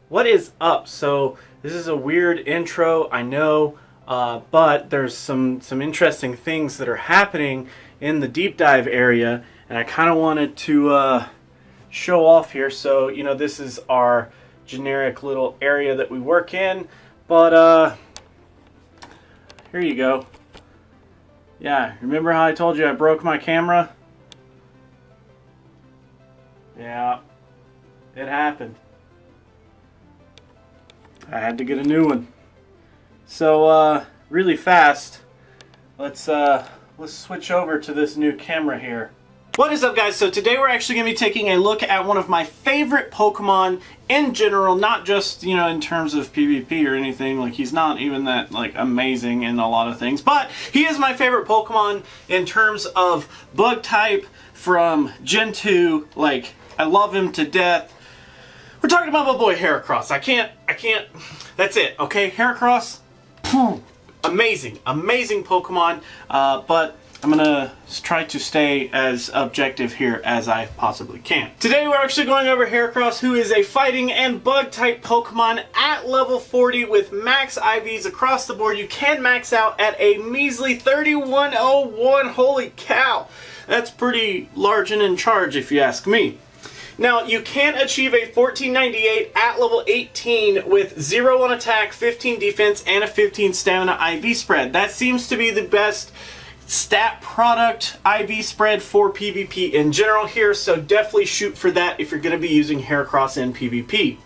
What is up? So this is a weird intro, I know, but there's some interesting things that are happening in the deep dive area, and I kind of wanted to show off here. So this is our generic little area that we work in, but here you go. Yeah, remember how I told you I broke my camera? Yeah, it happened. I had to get a new one. So really fast, let's switch over to this new camera here. What is up, guys? So today we're actually going to be taking a look at one of my favorite Pokemon in general, not just in terms of PvP or anything. Like, he's not even that amazing in a lot of things, but he is my favorite Pokemon in terms of bug type from Gen 2. Like, I love him to death. We're talking about my boy Heracross. I can't, that's it, okay? Heracross, amazing Pokemon, but I'm gonna try to stay as objective here as I possibly can. Today we're actually going over Heracross, who is a fighting and bug type Pokemon at level 40 with max IVs across the board. You can max out at a measly 3101, holy cow. That's pretty large and in charge if you ask me. Now, you can achieve a 1498 at level 18 with 0 on attack, 15 defense, and a 15 stamina IV spread. That seems to be the best stat product IV spread for PvP in general here, so definitely shoot for that if you're going to be using Heracross in PvP.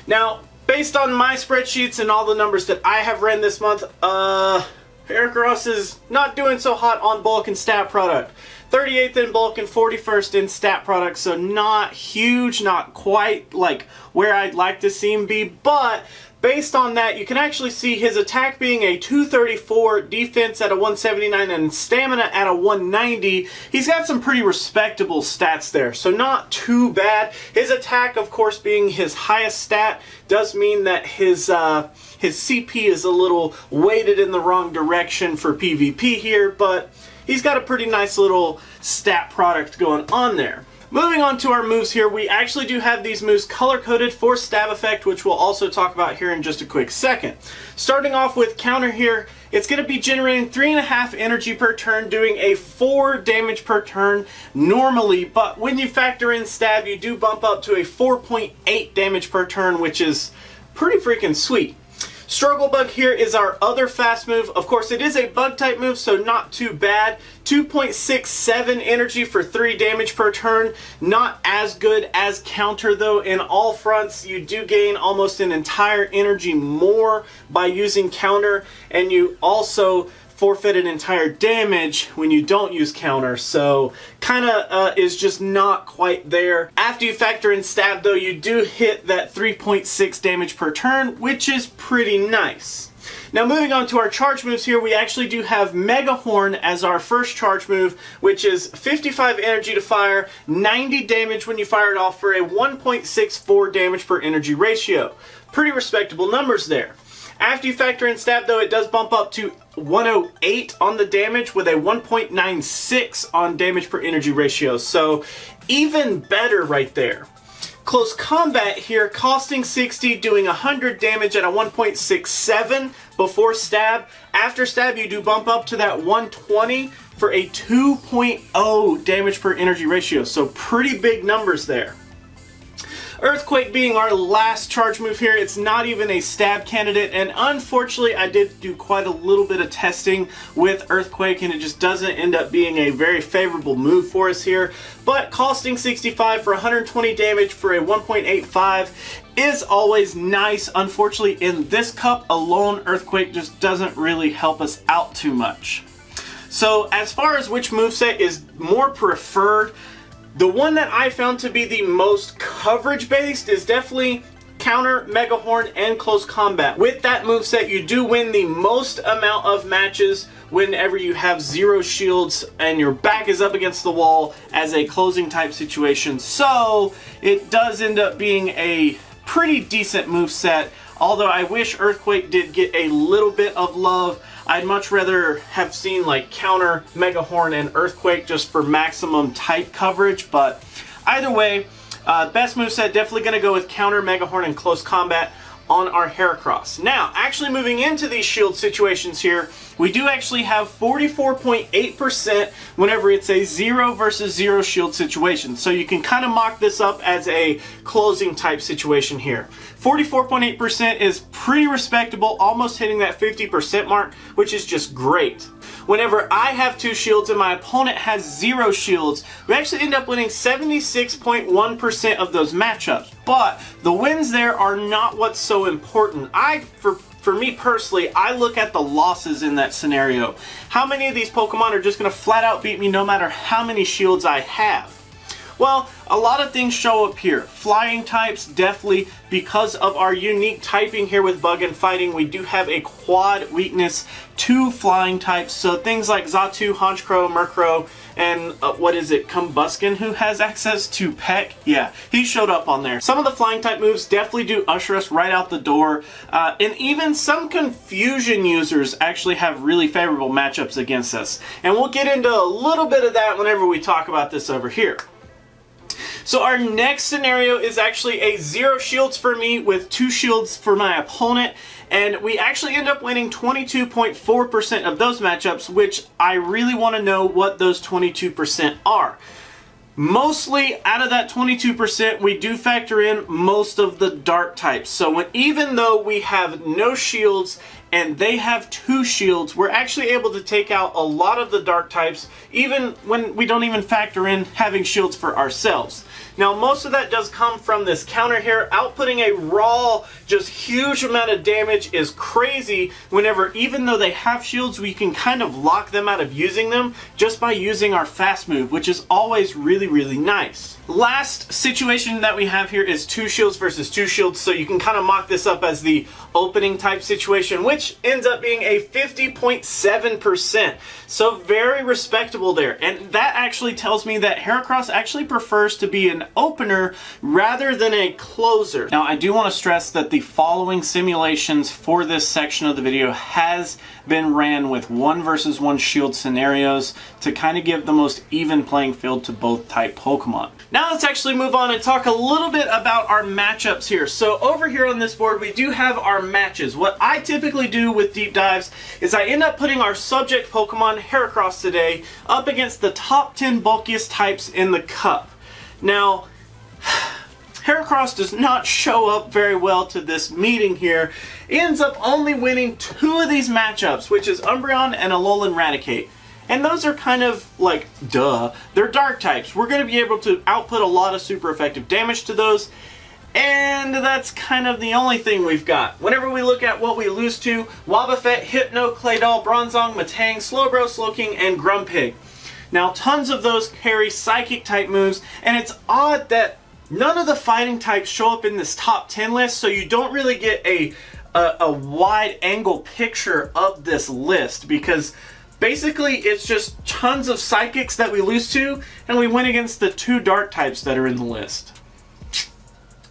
Now, based on my spreadsheets and all the numbers that I have ran this month, Heracross is not doing so hot on bulk and stat product. 38th in bulk and 41st in stat product, so not huge, not quite like where I'd like to see him be, but based on that, you can actually see his attack being a 234, defense at a 179, and stamina at a 190. He's got some pretty respectable stats there, so not too bad. His attack, of course, being his highest stat, does mean that his CP is a little weighted in the wrong direction for PvP here, but he's got a pretty nice little stat product going on there. Moving on to our moves here, we actually do have these moves color-coded for stab effect, which we'll also talk about here in just a quick second. Starting off with counter here, it's going to be generating 3.5 energy per turn, doing a 4 damage per turn normally, but when you factor in stab, you do bump up to a 4.8 damage per turn, which is pretty freaking sweet. Struggle Bug here is our other fast move. Of course, it is a bug type move, so not too bad. 2.67 energy for 3 damage per turn. Not as good as counter, though. In all fronts, you do gain almost an entire energy more by using counter, and you also forfeit an entire damage when you don't use counter, so kinda is just not quite there. After you factor in stab, though, you do hit that 3.6 damage per turn, which is pretty nice. Now, moving on to our charge moves here, we actually do have Mega Horn as our first charge move, which is 55 energy to fire, 90 damage when you fire it off for a 1.64 damage per energy ratio. Pretty respectable numbers there. After you factor in stab, though, it does bump up to 108 on the damage with a 1.96 on damage per energy ratio. So even better right there. Close combat here, costing 60, doing 100 damage at a 1.67 before stab. After stab, you do bump up to that 120 for a 2.0 damage per energy ratio. So pretty big numbers there. Earthquake being our last charge move here. It's not even a stab candidate, and unfortunately I did do quite a little bit of testing with Earthquake, and it just doesn't end up being a very favorable move for us here. But costing 65 for 120 damage for a 1.85 is always nice. Unfortunately, in this cup alone, Earthquake just doesn't really help us out too much. So as far as which moveset is more preferred, the one that I found to be the most coverage based is definitely counter, Mega Horn, and close combat. With that moveset, you do win the most amount of matches whenever you have 0 shields and your back is up against the wall as a closing type situation. So it does end up being a pretty decent moveset. Although I wish Earthquake did get a little bit of love. I'd much rather have seen like counter, Mega Horn, and Earthquake just for maximum type coverage, but either way, Best moveset, definitely going to go with Counter, Mega Horn, and Close Combat on our Heracross. Now, actually moving into these shield situations here, we do actually have 44.8% whenever it's a 0 versus 0 shield situation. So you can kind of mock this up as a closing type situation here. 44.8% is pretty respectable, almost hitting that 50% mark, which is just great. Whenever I have 2 shields and my opponent has 0 shields, we actually end up winning 76.1% of those matchups. But the wins there are not what's so important. For me personally, I look at the losses in that scenario. How many of these Pokemon are just going to flat out beat me no matter how many shields I have? Well, a lot of things show up here. Flying types, definitely, because of our unique typing here with Bug and Fighting, we do have a quad weakness to flying types. So things like Xatu, Honchkrow, Murkrow, and Combusken, who has access to Peck? Yeah, he showed up on there. Some of the flying type moves definitely do usher us right out the door. And even some confusion users actually have really favorable matchups against us. And we'll get into a little bit of that whenever we talk about this over here. So our next scenario is actually a 0 shields for me with 2 shields for my opponent, and we actually end up winning 22.4% of those matchups, which I really want to know what those 22% are. Mostly out of that 22%, we do factor in most of the dark types. So even though we have no shields and they have 2 shields, we're actually able to take out a lot of the dark types, even when we don't even factor in having shields for ourselves. Now, most of that does come from this counter here. Outputting a raw, just huge amount of damage is crazy whenever, even though they have shields, we can kind of lock them out of using them just by using our fast move, which is always really, really nice. Last situation that we have here is 2 shields versus 2 shields, so you can kind of mock this up as the opening type situation, which ends up being a 50.7%. So very respectable there. And that actually tells me that Heracross actually prefers to be an opener rather than a closer. Now, I do want to stress that the following simulations for this section of the video has been ran with 1 versus 1 shield scenarios to kind of give the most even playing field to both type Pokemon. Now let's actually move on and talk a little bit about our matchups here. So over here on this board, we do have our matches. What I typically do with deep dives is I end up putting our subject Pokemon, Heracross today, up against the top 10 bulkiest types in the cup. Now, Heracross does not show up very well to this meeting here. It ends up only winning 2 of these matchups, which is Umbreon and Alolan Raticate. And those are kind of like, duh, they're dark types. We're going to be able to output a lot of super effective damage to those. And that's kind of the only thing we've got. Whenever we look at what we lose to, Wobbuffet, Hypno, Claydol, Bronzong, Matang, Slowbro, Slowking, and Grumpig. Now, tons of those carry psychic type moves, and it's odd that none of the fighting types show up in this top 10 list, so you don't really get a wide angle picture of this list, because basically it's just tons of psychics that we lose to, and we win against the 2 dark types that are in the list.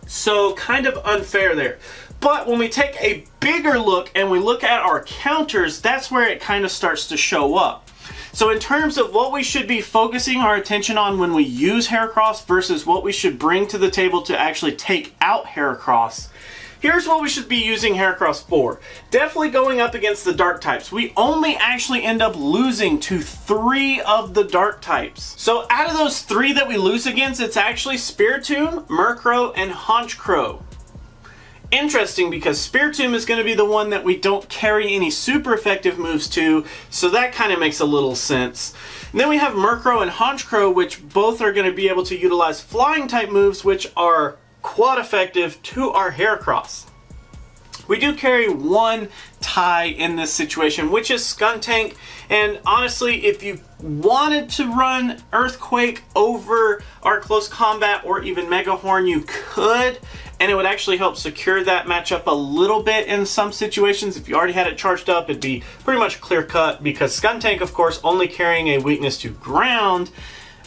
So kind of unfair there. But when we take a bigger look and we look at our counters, that's where it kind of starts to show up. So in terms of what we should be focusing our attention on when we use Heracross versus what we should bring to the table to actually take out Heracross, here's what we should be using Heracross for. Definitely going up against the dark types. We only actually end up losing to 3 of the dark types. So out of those 3 that we lose against, it's actually Spiritomb, Murkrow, and Honchkrow. Interesting, because Spiritomb is going to be the one that we don't carry any super effective moves to, so that kind of makes a little sense. And then we have Murkrow and Honchkrow, which both are going to be able to utilize flying type moves, which are quad effective to our Heracross. We do carry 1 tie in this situation, which is Skuntank, and honestly, if you wanted to run Earthquake over our Close Combat or even Mega Horn, you could, and it would actually help secure that matchup a little bit in some situations. If you already had it charged up, it'd be pretty much clear cut, because Skuntank, of course, only carrying a weakness to ground,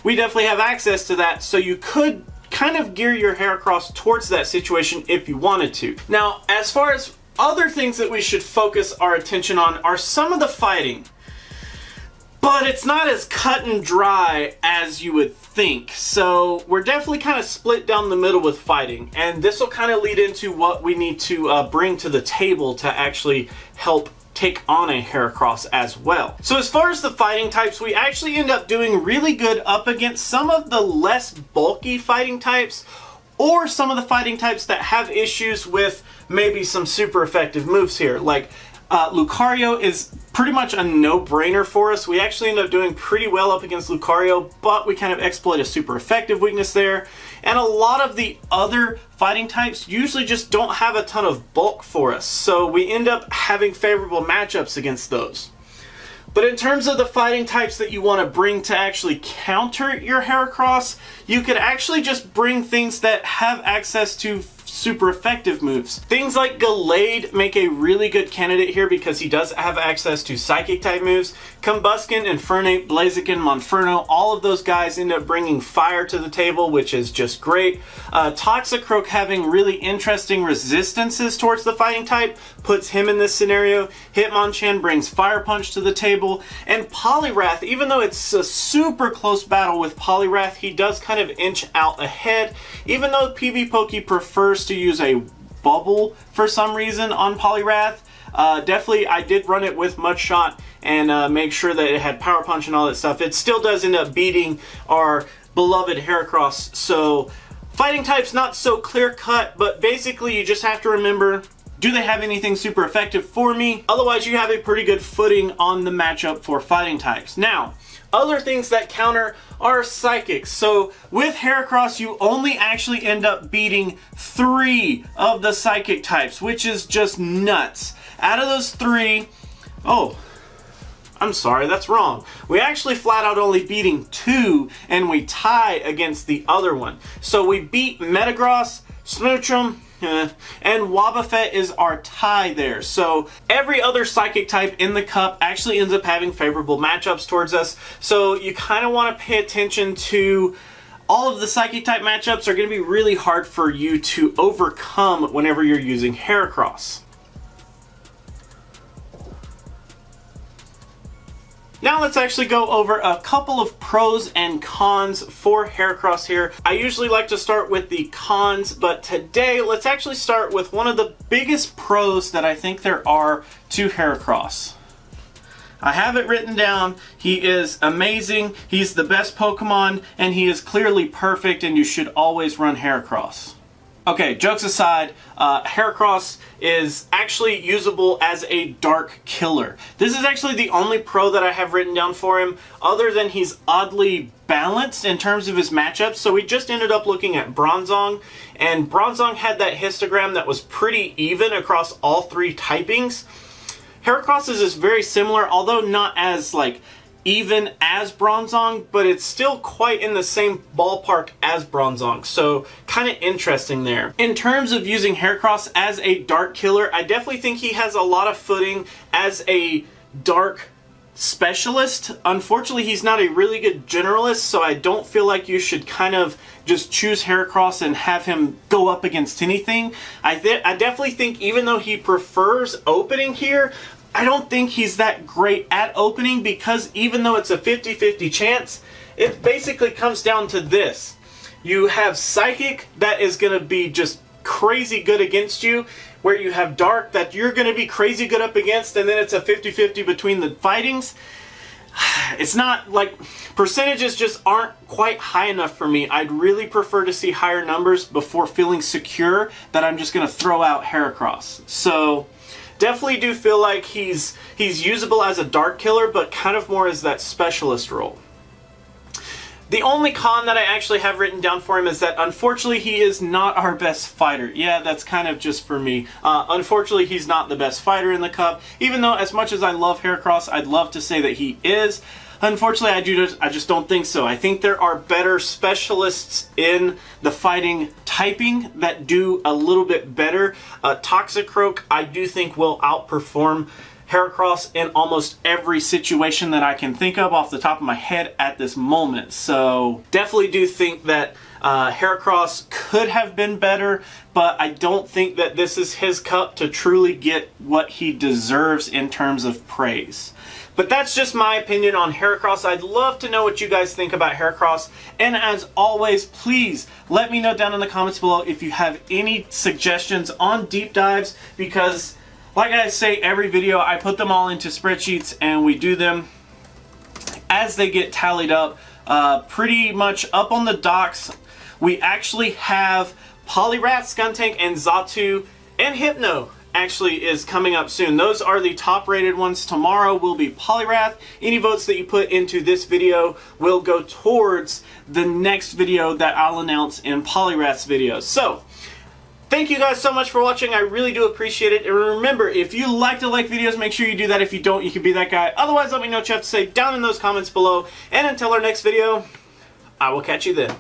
we definitely have access to that, so you could kind of gear your Heracross towards that situation if you wanted to. Now, as far as other things that we should focus our attention on are some of the fighting. But it's not as cut and dry as you would think. So we're definitely kind of split down the middle with fighting. And this will kind of lead into what we need to bring to the table to actually help take on a Heracross as well. So as far as the fighting types, we actually end up doing really good up against some of the less bulky fighting types, or some of the fighting types that have issues with maybe some super effective moves here. Like Lucario is pretty much a no-brainer for us. We actually end up doing pretty well up against Lucario, but we kind of exploit a super effective weakness there. And a lot of the other fighting types usually just don't have a ton of bulk for us, so we end up having favorable matchups against those. But in terms of the fighting types that you want to bring to actually counter your Heracross, you could actually just bring things that have access to super effective moves. Things like Gallade make a really good candidate here because he does have access to psychic type moves. Combusken, Infernape, Blaziken, Monferno, all of those guys end up bringing fire to the table, which is just great. Toxicroak having really interesting resistances towards the fighting type puts him in this scenario. Hitmonchan brings Fire Punch to the table. And Poliwrath, even though it's a super close battle with Poliwrath, he does kind of inch out ahead. Even though PvPoke prefers to use a bubble for some reason on Poliwrath, definitely I did run it with Mudshot and make sure that it had Power Punch and all that stuff. It still does end up beating our beloved Heracross. So fighting types not so clear cut, but basically you just have to remember, do they have anything super effective for me? Otherwise you have a pretty good footing on the matchup for fighting types. Now, other things that counter are psychics. So with Heracross, you only actually end up beating 3 of the psychic types, which is just nuts. Out of those 3, oh, I'm sorry, that's wrong. We actually flat out only beating 2, and we tie against the other one. So we beat Metagross, Smoochum, and Wobbuffet is our tie there. So every other psychic type in the cup actually ends up having favorable matchups towards us. So you kind of want to pay attention to all of the psychic type matchups are going to be really hard for you to overcome whenever you're using Heracross. Now let's actually go over a couple of pros and cons for Heracross here. I usually like to start with the cons, but today let's actually start with one of the biggest pros that I think there are to Heracross. I have it written down. He is amazing, he's the best Pokemon, and he is clearly perfect, and you should always run Heracross. Okay, jokes aside, Heracross is actually usable as a dark killer. This is actually the only pro that I have written down for him, other than he's oddly balanced in terms of his matchups. So we just ended up looking at Bronzong, and Bronzong had that histogram that was pretty even across all 3 typings. Heracross's is very similar, although not as even as Bronzong, but it's still quite in the same ballpark as Bronzong, so kind of interesting there. In terms of using Heracross as a dark killer, I definitely think he has a lot of footing as a dark specialist. Unfortunately, he's not a really good generalist, so I don't feel like you should kind of just choose Heracross and have him go up against anything. I definitely think even though he prefers opening here, I don't think he's that great at opening, because even though it's a 50-50 chance, it basically comes down to this. You have Psychic that is going to be just crazy good against you, where you have Dark that you're going to be crazy good up against, and then it's a 50-50 between the fightings. It's not like, percentages just aren't quite high enough for me. I'd really prefer to see higher numbers before feeling secure that I'm just going to throw out Heracross. So definitely do feel like he's usable as a dark killer, but kind of more as that specialist role. The only con that I actually have written down for him is that unfortunately he is not our best fighter. Yeah, that's kind of just for me. Unfortunately, he's not the best fighter in the cup, even though as much as I love Heracross, I'd love to say that he is. Unfortunately, I just don't think so. I think there are better specialists in the fighting typing that do a little bit better. Toxicroak, I do think will outperform Heracross in almost every situation that I can think of off the top of my head at this moment. So definitely do think that Heracross could have been better, but I don't think that this is his cup to truly get what he deserves in terms of praise. But that's just my opinion on Heracross. I'd love to know what you guys think about Heracross. And as always, please let me know down in the comments below if you have any suggestions on deep dives, because like I say every video, I put them all into spreadsheets and we do them as they get tallied up. Pretty much up on the docks, we actually have Poliwrath, Skuntank, and Xatu, and Hypno actually is coming up soon. Those are the top rated ones. Tomorrow will be Poliwrath. Any votes that you put into this video will go towards the next video that I'll announce in Poliwrath's video. So, thank you guys so much for watching. I really do appreciate it. And remember, if you like to like videos, make sure you do that. If you don't, you can be that guy. Otherwise, let me know what you have to say down in those comments below. And until our next video, I will catch you then.